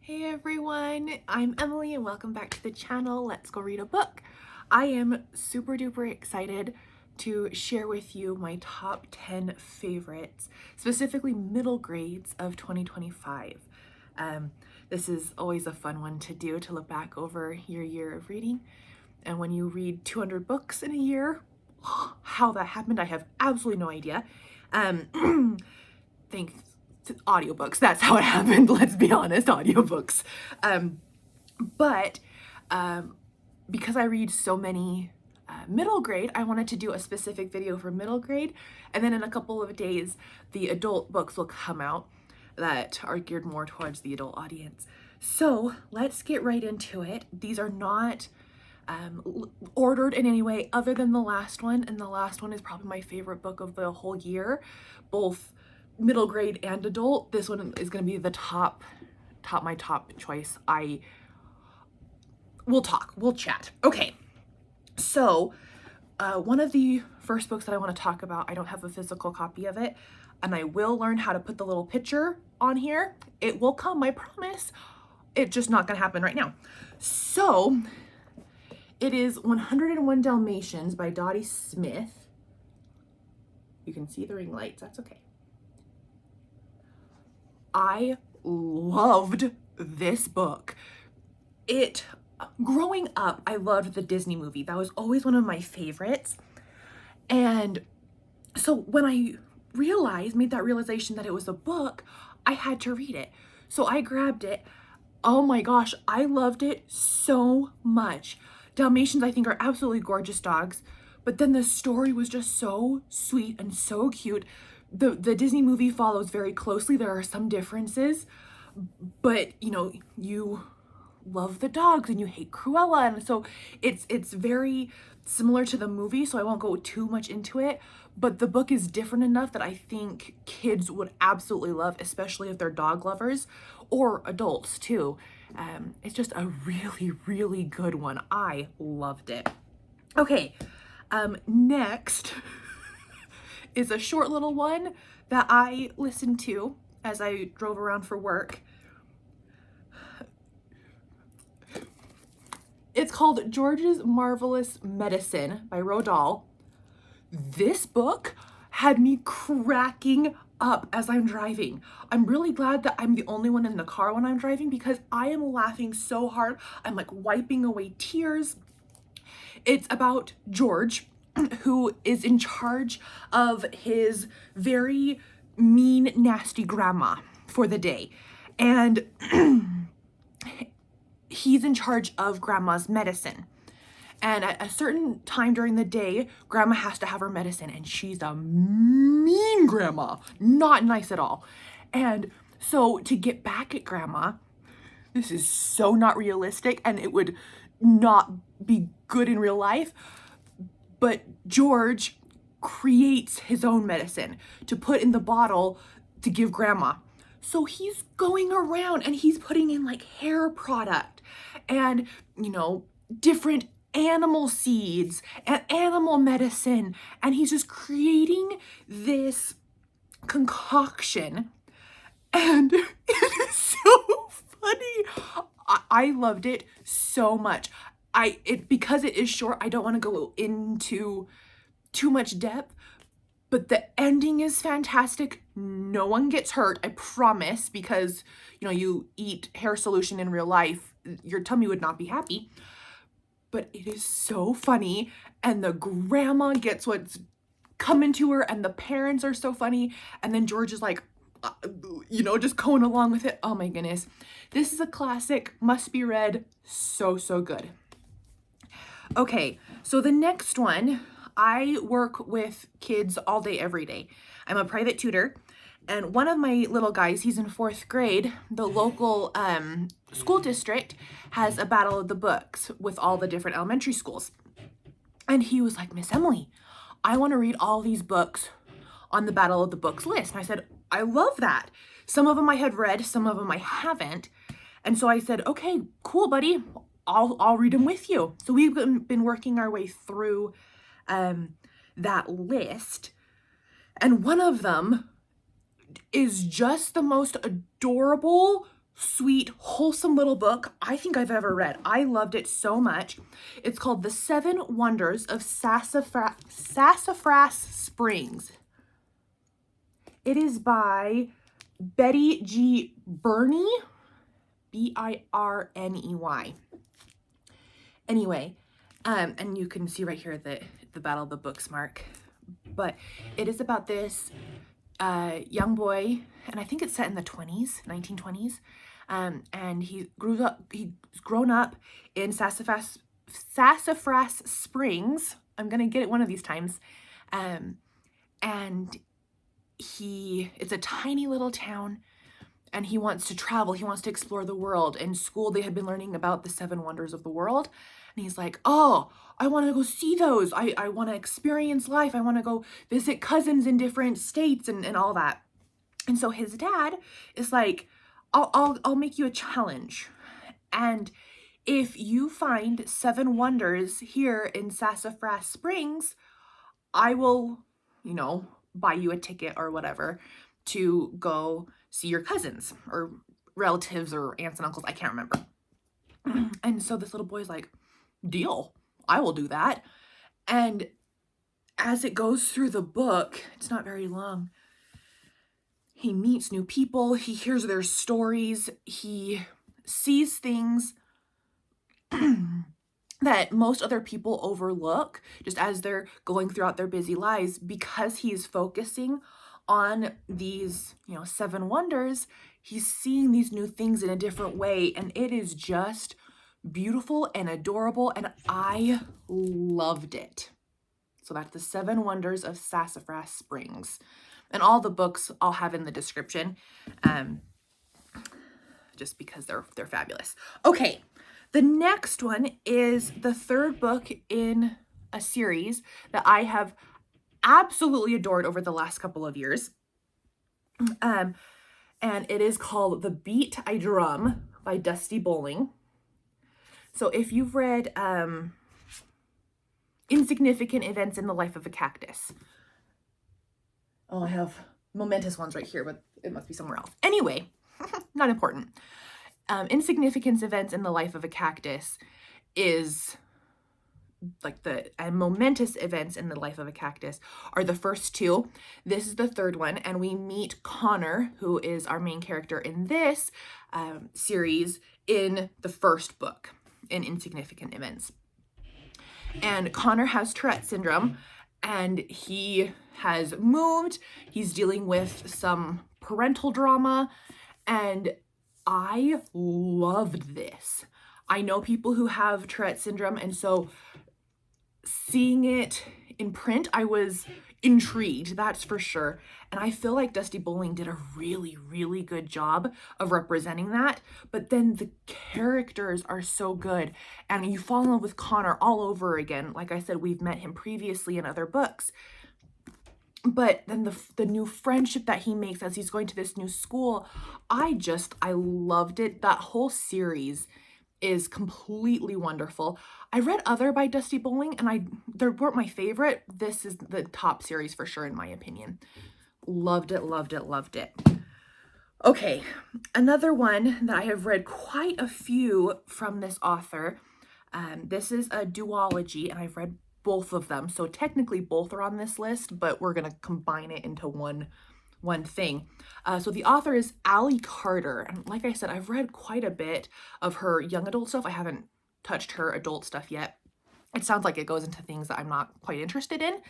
Hey everyone, I'm Emily and welcome back to the channel. Let's go read a book. I am super duper excited to share with you my top 10 favorites, specifically middle grades of 2025. This is always a fun one to do, to look back over your year of reading. And when you read 200 books in a year, how that happened, I have absolutely no idea. Thanks to audiobooks, that's how it happened. Let's be honest, audiobooks. But because I read so many middle grade, I wanted to do a specific video for middle grade, and then in a couple of days the adult books will come out that are geared more towards the adult audience. So let's get right into it. These are not ordered in any way other than the last one, and the last one is probably my favorite book of the whole year, both middle grade and adult. This one is going to be the my top choice. We'll chat. Okay, so one of the first books that I want to talk about, I don't have a physical copy of it, and I will learn how to put the little picture on here. It will come, I promise. It's just not gonna happen right now. So it is 101 Dalmatians by Dottie Smith. You can see the ring lights, that's okay. I loved this book. Growing up, I loved the Disney movie. That was always one of my favorites. And so when I made that realization that it was a book, I had to read it. So I grabbed it. Oh my gosh, I loved it so much. Dalmatians, I think, are absolutely gorgeous dogs, but then the story was just so sweet and so cute. The Disney movie follows very closely. There are some differences, but you love the dogs and you hate Cruella, and so it's very similar to the movie, so I won't go too much into it, but the book is different enough that I think kids would absolutely love, especially if they're dog lovers, or adults too. It's just a really, really good one. I loved it. Okay, next is a short little one that I listened to as I drove around for work. It's called George's Marvelous Medicine by Roald Dahl. This book had me cracking up as I'm driving. I'm really glad that I'm the only one in the car when I'm driving, because I am laughing so hard. I'm like wiping away tears. It's about George, who is in charge of his very mean, nasty grandma for the day. And he's in charge of grandma's medicine. And at a certain time during the day, grandma has to have her medicine, and she's a mean grandma, not nice at all. And so to get back at grandma, this is so not realistic, and it would not be good in real life, but George creates his own medicine to put in the bottle to give grandma. So he's going around and he's putting in like hair product and, different animal seeds and animal medicine. And he's just creating this concoction. And it is so funny. I loved it so much. Because it is short, I don't want to go into too much depth, but the ending is fantastic. No one gets hurt, I promise, because you eat hair solution in real life, your tummy would not be happy. But it is so funny, and the grandma gets what's coming to her, and the parents are so funny, and then George is like, just going along with it. Oh my goodness. This is a classic, must be read, so good. Okay, so the next one, I work with kids all day, every day. I'm a private tutor, and one of my little guys, he's in 4th grade. The local school district has a battle of the books with all the different elementary schools. And he was like, Miss Emily, I want to read all these books on the battle of the books list. And I said, I love that. Some of them I had read, some of them I haven't. And so I said, okay, cool, buddy. I'll read them with you. So we've been working our way through that list. And one of them is just the most adorable, sweet, wholesome little book I think I've ever read. I loved it so much. It's called The Seven Wonders of Sassafras Springs. It is by Betty G. Birney, Birney. Anyway, and you can see right here the Battle of the Books mark. But it is about this young boy, and I think it's set in the 1920s. And he's grown up in Sassafras Springs. I'm gonna get it one of these times. And it's a tiny little town, and he wants to travel. He wants to explore the world. In school, they had been learning about the seven wonders of the world. And he's like, oh, I want to go see those. I want to experience life. I want to go visit cousins in different states and all that. And so his dad is like, I'll make you a challenge. And if you find seven wonders here in Sassafras Springs, I will, buy you a ticket or whatever to go see your cousins or relatives or aunts and uncles. I can't remember. And so this little boy's like, deal, I will do that. And as it goes through the book, it's not very long, he meets new people, he hears their stories, he sees things that most other people overlook just as they're going throughout their busy lives, because he's focusing on these, seven wonders. He's seeing these new things in a different way, and it is just beautiful and adorable, and I loved it. So that's The Seven Wonders of Sassafras Springs. And all the books I'll have in the description, just because they're fabulous. Okay, the next one is the third book in a series that I have absolutely adored over the last couple of years. And it is called The Beat I Drum by Dusty Bowling. So if you've read Insignificant Events in the Life of a Cactus. Oh, I have momentous ones right here, but it must be somewhere else. Anyway, not important. Insignificant Events in the Life of a Cactus is like momentous events in the life of a cactus are the first two. This is the third one, and we meet Connor, who is our main character in this series, in the first book, in Insignificant Events. And Connor has Tourette syndrome, and he has moved. He's dealing with some parental drama, and I loved this. I know people who have Tourette syndrome, and so seeing it in print, I was intrigued, that's for sure. And I feel like Dusty Bowling did a really, really good job of representing that. But then the characters are so good, and you fall in love with Connor all over again. Like I said, we've met him previously in other books. But then the new friendship that he makes as he's going to this new school, I loved it. That whole series is completely wonderful. I read other by Dusty Bowling, and they weren't my favorite. This is the top series for sure, in my opinion. Loved it, loved it, loved it. Okay, another one that I have read quite a few from this author. This is a duology, and I've read both of them. So technically both are on this list, but we're going to combine it into one thing. So the author is Allie Carter. And like I said, I've read quite a bit of her young adult stuff. I haven't touched her adult stuff yet. It sounds like it goes into things that I'm not quite interested in.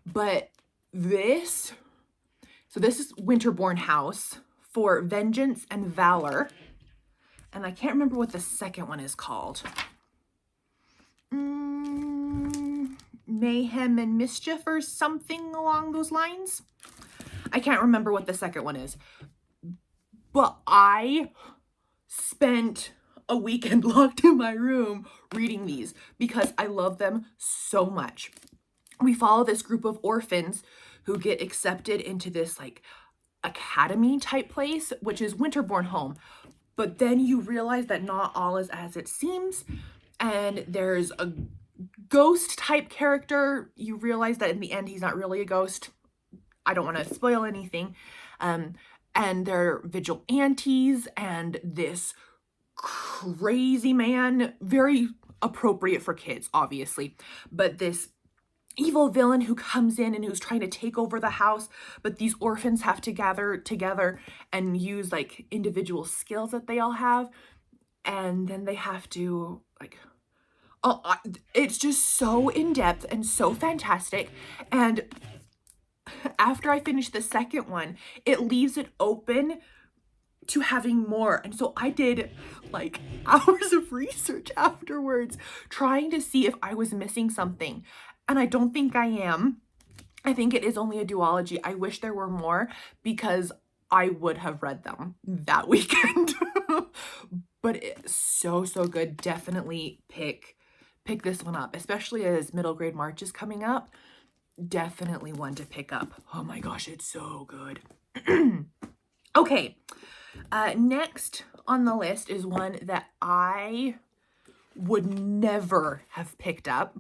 But this is Winterbourne House for Vengeance and Valor. And I can't remember what the second one is called. Mayhem and Mischief or something along those lines. I can't remember what the second one is. But I spent a weekend locked in my room reading these because I love them so much. We follow this group of orphans who get accepted into this like academy type place, which is Winterbourne Home. But then you realize that not all is as it seems, and there's a ghost type character. You realize that in the end he's not really a ghost. I don't want to spoil anything. And and they're vigilantes, and this crazy man, very appropriate for kids, obviously, but this evil villain who comes in and who's trying to take over the house, but these orphans have to gather together and use like individual skills that they all have, and then they have to like, oh, it's just so in-depth and so fantastic. And after I finish the second one, it leaves it open to having more. And so I did like hours of research afterwards, trying to see if I was missing something. And I don't think I am. I think it is only a duology. I wish there were more because I would have read them that weekend. But it's so, so good. Definitely pick this one up, especially as middle grade March is coming up. Definitely one to pick up. Oh my gosh, it's so good. Okay, next on the list is one that I would never have picked up,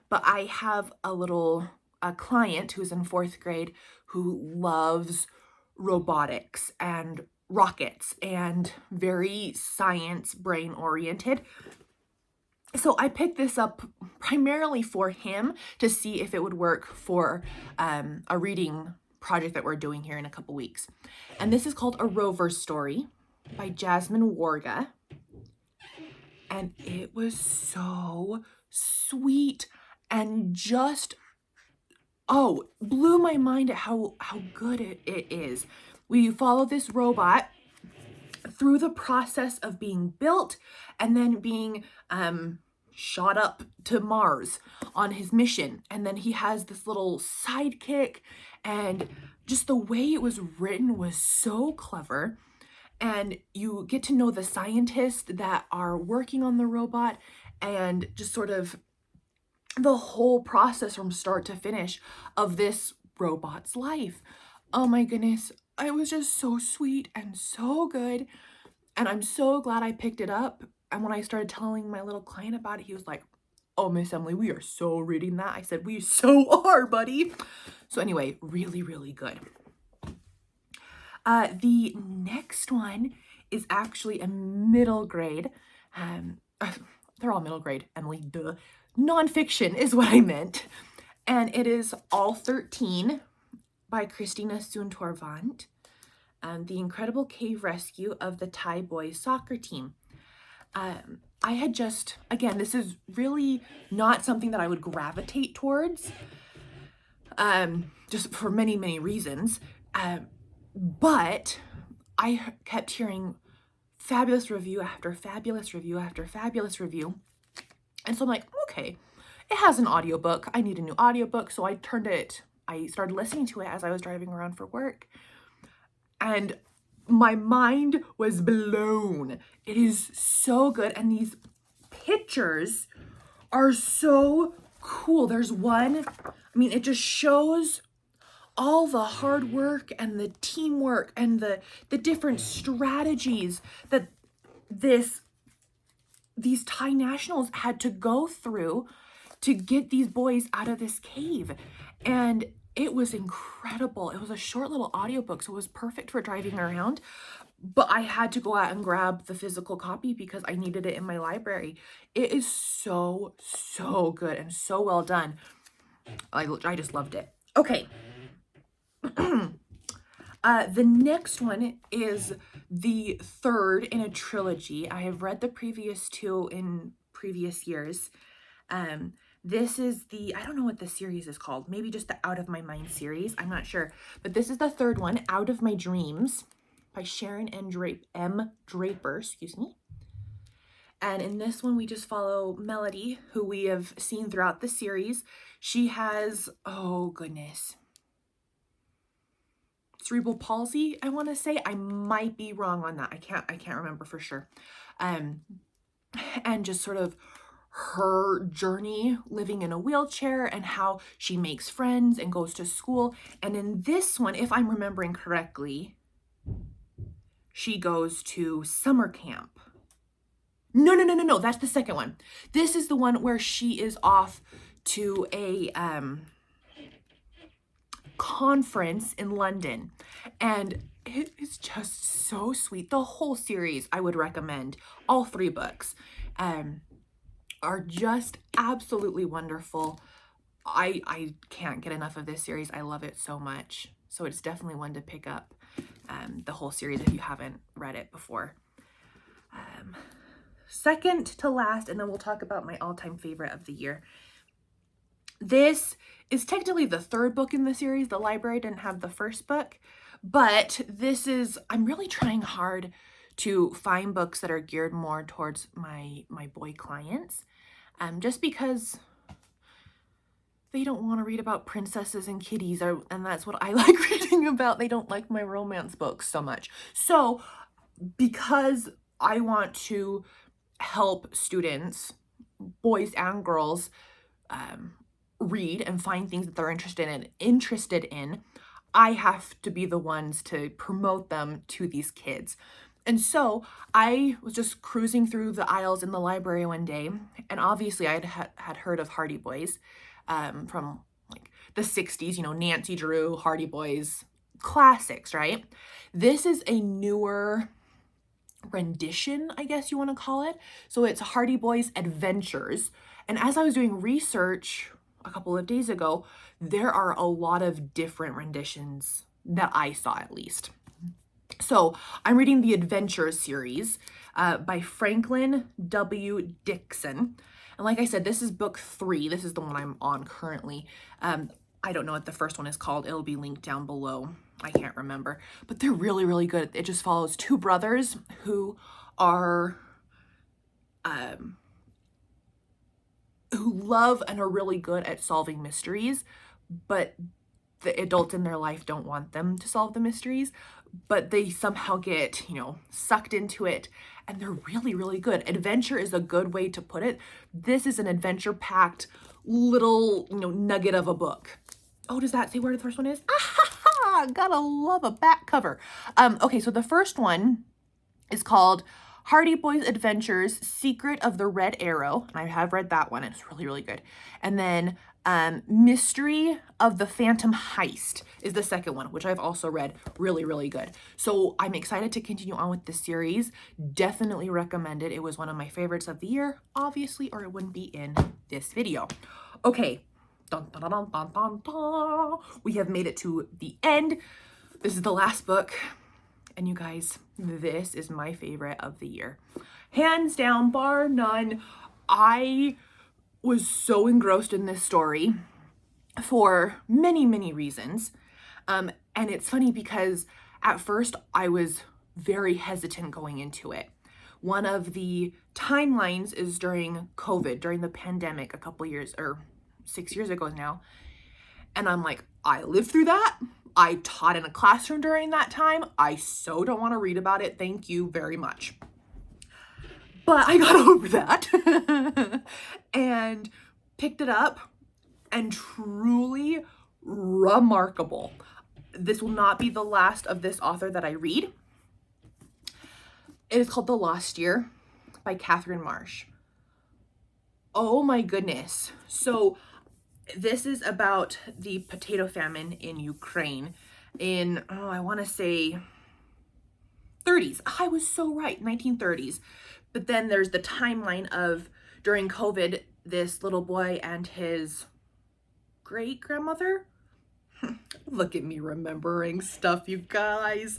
but I have a client who's in 4th grade who loves robotics and rockets and very science brain oriented. So I picked this up primarily for him to see if it would work for a reading project that we're doing here in a couple weeks. And this is called A Rover Story by Jasmine Warga. And it was so sweet and just, blew my mind at how good it is. We follow this robot through the process of being built and then being shot up to Mars on his mission. And then he has this little sidekick, and just the way it was written was so clever. And you get to know the scientists that are working on the robot and just sort of the whole process from start to finish of this robot's life. Oh my goodness. It was just so sweet and so good. And I'm so glad I picked it up. And when I started telling my little client about it, he was like, oh, Miss Emily, we are so reading that. I said, we so are, buddy. So anyway, really, really good. The next one is actually a middle grade. They're all middle grade, Emily, duh. Nonfiction is what I meant. And it is All 13 by Christina Soontorvant. The Incredible Cave Rescue of the Thai Boys Soccer Team. I had just, again, this is really not something that I would gravitate towards, just for many, many reasons. But I kept hearing fabulous review after fabulous review after fabulous review. And so I'm like, okay, it has an audiobook. I need a new audiobook. So I started listening to it as I was driving around for work. And my mind was blown. It is so good. And these pictures are so cool. There's one, it just shows all the hard work and the teamwork and the different strategies that these Thai nationals had to go through to get these boys out of this cave. And it was incredible. It was a short little audiobook, so it was perfect for driving around. But I had to go out and grab the physical copy because I needed it in my library. It is so, so good and so well done. I just loved it. Okay. The next one is the third in a trilogy. I have read the previous two in previous years. This is I don't know what the series is called. Maybe just the Out of My Mind series. I'm not sure. But this is the third one, Out of My Dreams by Sharon M. Draper, And in this one, we just follow Melody, who we have seen throughout the series. She has, oh goodness, cerebral palsy, I want to say. I might be wrong on that. I can't remember for sure. And just sort of her journey living in a wheelchair and how she makes friends and goes to school. And in this one, if I'm remembering correctly, she goes to summer camp. No, that's the second one. This is the one where she is off to a conference in London. And it is just so sweet. The whole series I would recommend. All 3 books are just absolutely wonderful. I can't get enough of this series. I love it so much. So it's definitely one to pick up, the whole series if you haven't read it before. Second to last, and then we'll talk about my all-time favorite of the year. This is technically the 3rd book in the series. The library didn't have the 1st book, but I'm really trying hard to find books that are geared more towards my boy clients, just because they don't want to read about princesses and kitties, and that's what I like reading about. They don't like my romance books so much. So because I want to help students, boys and girls, read and find things that they're interested in, I have to be the ones to promote them to these kids. And so I was just cruising through the aisles in the library one day, and obviously I had heard of Hardy Boys from like the 60s, Nancy Drew, Hardy Boys, classics, right? This is a newer rendition, I guess you want to call it. So it's Hardy Boys Adventures. And as I was doing research a couple of days ago, there are a lot of different renditions that I saw, at least. So I'm reading the Adventures series by Franklin W. Dixon. And like I said, this is book 3. This is the one I'm on currently. I don't know what the first one is called. It'll be linked down below. I can't remember. But they're really, really good. It just follows 2 brothers who are who love and are really good at solving mysteries, but the adults in their life don't want them to solve the mysteries, but they somehow get, sucked into it, and they're really, really good. Adventure is a good way to put it. This is an adventure-packed little, nugget of a book. Oh, does that say where the first one is? Ah, gotta love a back cover. Okay, so the first one is called Hardy Boys Adventures, Secret of the Red Arrow. And I have read that one. It's really, really good. And then Mystery of the Phantom Heist is the second one, which I've also read. Really, really good. So I'm excited to continue on with this series. Definitely recommend it. It was one of my favorites of the year, obviously, or it wouldn't be in this video. Okay. Dun, dun, dun, dun, dun, dun. We have made it to the end. This is the last book. And you guys, this is my favorite of the year. Hands down, bar none. I was so engrossed in this story for many, many reasons. And it's funny because at first I was very hesitant going into it. One of the timelines is during COVID, during the pandemic a couple years, or 6 years ago now. And I'm like, I lived through that. I taught in a classroom during that time. I so don't want to read about it. Thank you very much. But I got over that and picked it up, and truly remarkable. This will not be the last of this author that I read. It is called The Lost Year by Catherine Marsh. Oh my goodness. So this is about the potato famine in Ukraine in, I want to say 30s. I was so right, 1930s. But then there's the timeline of during COVID, this little boy and his great-grandmother. Look at me remembering stuff, you guys.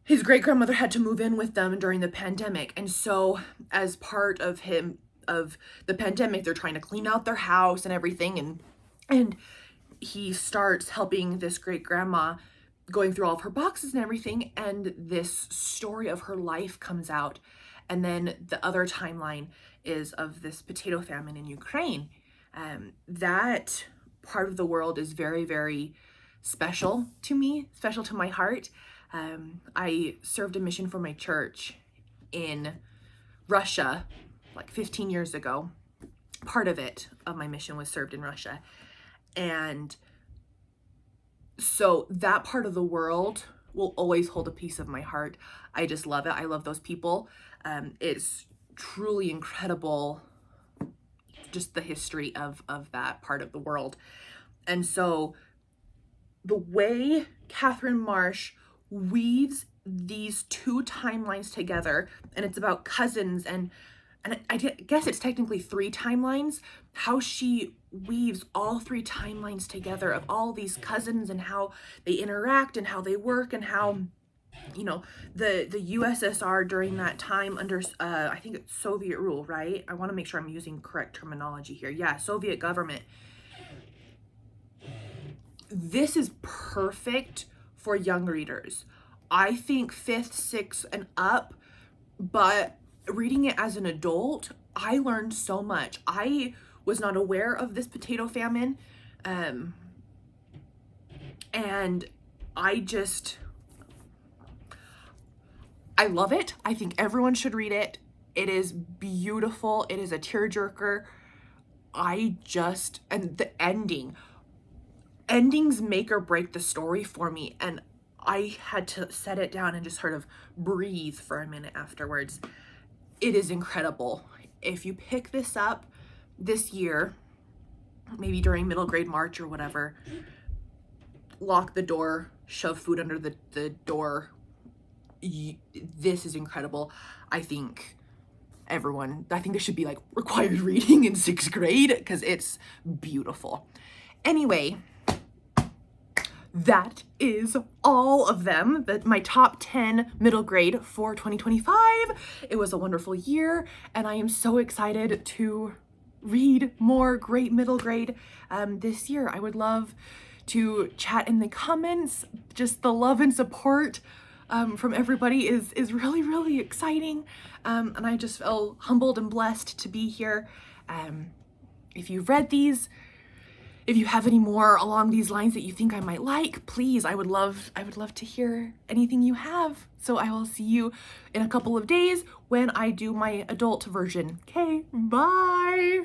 His great-grandmother had to move in with them during the pandemic. And so as part of the pandemic, they're trying to clean out their house and everything. And he starts helping this great-grandma going through all of her boxes and everything. And this story of her life comes out. And then the other timeline is of this potato famine in Ukraine. That part of the world is very, very special to me, special to my heart. I served a mission for my church in Russia like 15 years ago. Part of my mission was served in Russia. And so that part of the world will always hold a piece of my heart. I just love it. I love those people. It's truly incredible, just the history of that part of the world. And so the way Catherine Marsh weaves these two timelines together, and it's about cousins, and I guess it's technically three timelines, how she weaves all three timelines together of all these cousins and how they interact and how they work and how, you know, the USSR during that time under I think it's Soviet rule, right? I want to make sure I'm using correct terminology here. Yeah, Soviet government. This is perfect for young readers. I think 5th, 6th, and up, but reading it as an adult, I learned so much. I was not aware of this potato famine, and I love it. I think everyone should read it. It is beautiful. It is a tearjerker. And the endings make or break the story for me, and I had to set it down and just sort of breathe for a minute afterwards. It is incredible. If you pick this up this year, maybe during middle grade March or whatever, lock the door, shove food under the door. This is incredible. I think this should be like required reading in 6th grade because it's beautiful. Anyway, that is all of them, my top 10 middle grade for 2025. It was a wonderful year, and I am so excited to read more great middle grade this year. I would love to chat in the comments. Just the love and support from everybody is really, really exciting, and I just feel humbled and blessed to be here. If you've read these, if you have any more along these lines that you think I might like, please, I would love to hear anything you have. So I will see you in a couple of days when I do my adult version. Okay, bye.